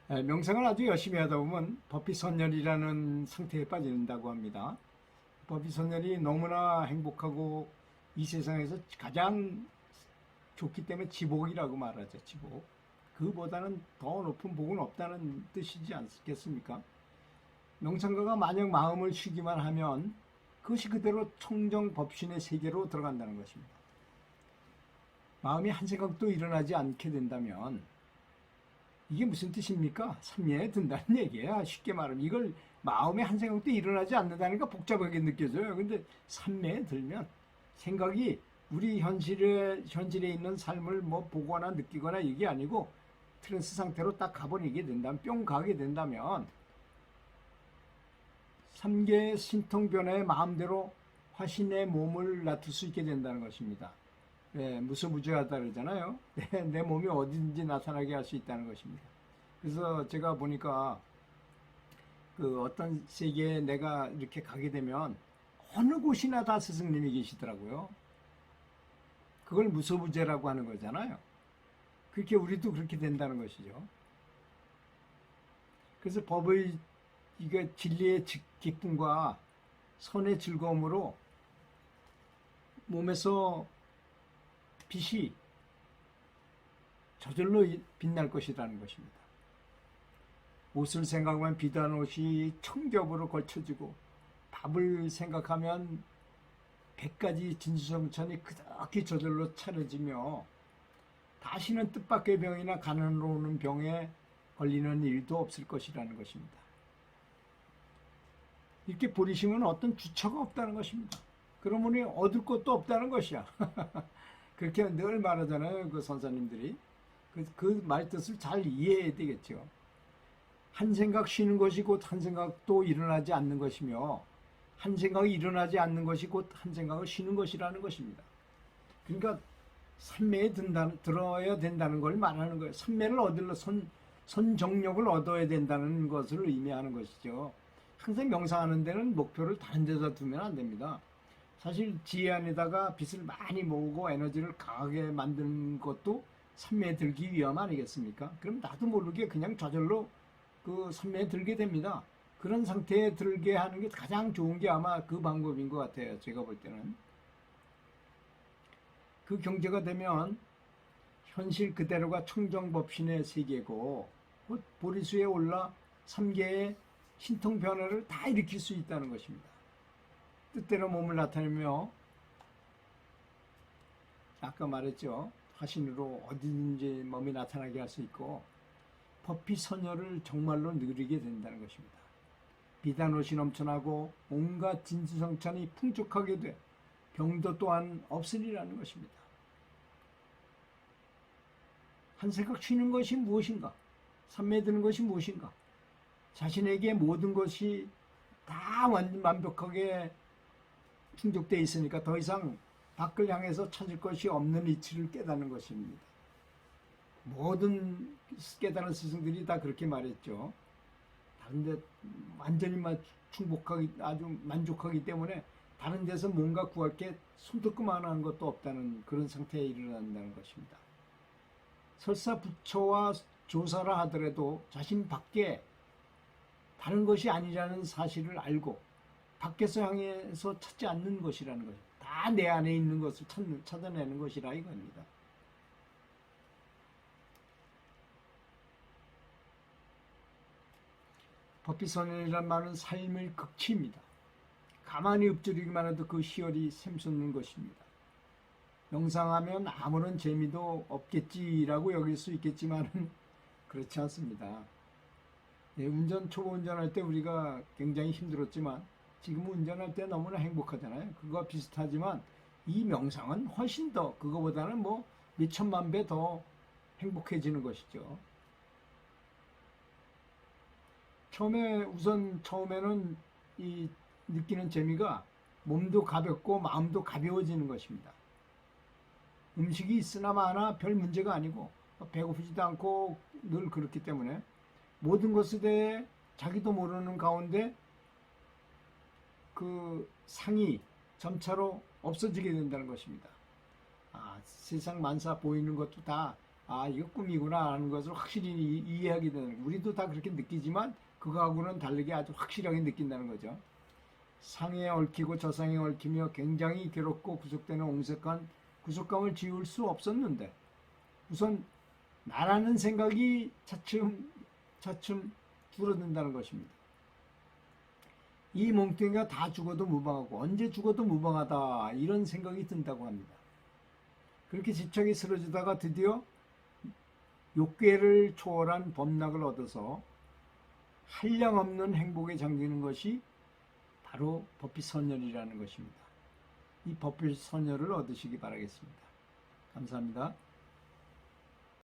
명상을 아주 열심히 하다 보면 버피선열이라는 상태에 빠진다고 합니다. 버피선열이 너무나 행복하고 이 세상에서 가장 좋기 때문에 지복이라고 말하죠. 지복. 그보다는 더 높은 복은 없다는 뜻이지 않겠습니까? 명상가가 만약 마음을 쉬기만 하면 그것이 그대로 청정법신의 세계로 들어간다는 것입니다. 마음이 한 생각도 일어나지 않게 된다면 이게 무슨 뜻입니까? 삼예에 든다는 얘기야. 쉽게 말하면 이걸 마음에 한 생각도 일어나지 않는다니까 복잡하게 느껴져요. 근데 삼매에 들면 생각이 우리 현실에 있는 삶을 뭐 보거나 느끼거나 이게 아니고 트랜스 상태로 딱 가버리게 된다면, 뿅 가게 된다면 삼계의 신통변화에 마음대로 화신의 몸을 놔둘 수 있게 된다는 것입니다. 네, 무소부지하다 그러잖아요. 내 몸이 어딘지 나타나게 할 수 있다는 것입니다. 그래서 제가 보니까 그 어떤 세계에 내가 이렇게 가게 되면 어느 곳이나 다 스승님이 계시더라고요. 그걸 무소부재라고 하는 거잖아요. 그렇게 우리도 그렇게 된다는 것이죠. 그래서 법의 이게 진리의 기쁨과 선의 즐거움으로 몸에서 빛이 저절로 빛날 것이라는 것입니다. 옷을 생각하면 비단 옷이 청겹으로 걸쳐지고 밥을 생각하면 100가지 진수성찬이 그렇게 저절로 차려지며 다시는 뜻밖의 병이나 가난으로 오는 병에 걸리는 일도 없을 것이라는 것입니다. 이렇게 버리시면 어떤 주처가 없다는 것입니다. 그러므니 얻을 것도 없다는 것이야. 그렇게 늘 말하잖아요. 그 선사님들이. 그 말뜻을 잘 이해해야 되겠죠. 한 생각 쉬는 것이 곧 한 생각도 일어나지 않는 것이며 한 생각이 일어나지 않는 것이 곧 한 생각을 쉬는 것이라는 것입니다. 그러니까 삼매에 들어야 된다는 걸 말하는 거예요. 삼매를 선정력을 얻어야 된다는 것을 의미하는 것이죠. 항상 명상하는 데는 목표를 다른 데다 두면 안 됩니다. 사실 지혜 안에다가 빛을 많이 모으고 에너지를 강하게 만드는 것도 삼매에 들기 위함 아니겠습니까? 그럼 나도 모르게 그냥 저절로 그 삼매에 들게 됩니다. 그런 상태에 들게 하는 게 가장 좋은 게 아마 그 방법인 것 같아요. 제가 볼 때는. 그 경제가 되면 현실 그대로가 청정법신의 세계고 곧 보리수에 올라 3개의 신통 변화를 다 일으킬 수 있다는 것입니다. 뜻대로 몸을 나타내며 아까 말했죠. 화신으로 어디든지 몸이 나타나게 할 수 있고 법피 선열을 정말로 누리게 된다는 것입니다. 비단옷이 넘쳐나고 온갖 진수성찬이 풍족하게 돼 병도 또한 없으리라는 것입니다. 한 생각 쉬는 것이 무엇인가? 삼매드는 것이 무엇인가? 자신에게 모든 것이 다 완벽하게 충족되어 있으니까 더 이상 밖을 향해서 찾을 것이 없는 이치를 깨닫는 것입니다. 모든 깨달은 스승들이 다 그렇게 말했죠. 다른데 완전히 충복하기 아주 만족하기 때문에 다른 데서 뭔가 구할 게 손톱그만한 것도 없다는 그런 상태에 이르는다는 것입니다. 설사 부처와 조사라 하더라도 자신 밖에 다른 것이 아니라는 사실을 알고 밖에서 향해서 찾지 않는 것이라는 것입니다. 다 내 안에 있는 것을 찾아내는 것이라 이겁니다. 법비선언이란 말은 삶의 극치입니다. 가만히 읊조리기만 해도 그 희열이 샘솟는 것입니다. 명상하면 아무런 재미도 없겠지라고 여길 수 있겠지만 그렇지 않습니다. 네, 초보 운전할 때 우리가 굉장히 힘들었지만 지금 운전할 때 너무나 행복하잖아요. 그거와 비슷하지만 이 명상은 훨씬 더 그거보다는 뭐 몇천만 배 더 행복해지는 것이죠. 처음에는 이 느끼는 재미가 몸도 가볍고 마음도 가벼워지는 것입니다. 음식이 있으나 마나 별 문제가 아니고 배고프지도 않고 늘 그렇기 때문에 모든 것에 대해 자기도 모르는 가운데 그 상이 점차로 없어지게 된다는 것입니다. 세상 만사 보이는 것도 다 아, 이거 꿈이구나 하는 것을 확실히 이해하게 되는, 우리도 다 그렇게 느끼지만 그거하고는 다르게 아주 확실하게 느낀다는 거죠. 상에 얽히고 저상에 얽히며 굉장히 괴롭고 구속되는 옹색한 구속감을 지울 수 없었는데, 우선 나라는 생각이 차츰 줄어든다는 것입니다. 이 몸뚱이가 다 죽어도 무방하고 언제 죽어도 무방하다, 이런 생각이 든다고 합니다. 그렇게 지청이 쓰러지다가 드디어 욕궤를 초월한 범락을 얻어서 한량없는 행복에 잠기는 것이 바로 법비선열이라는 것입니다. 이 법비선열을 얻으시기 바라겠습니다. 감사합니다.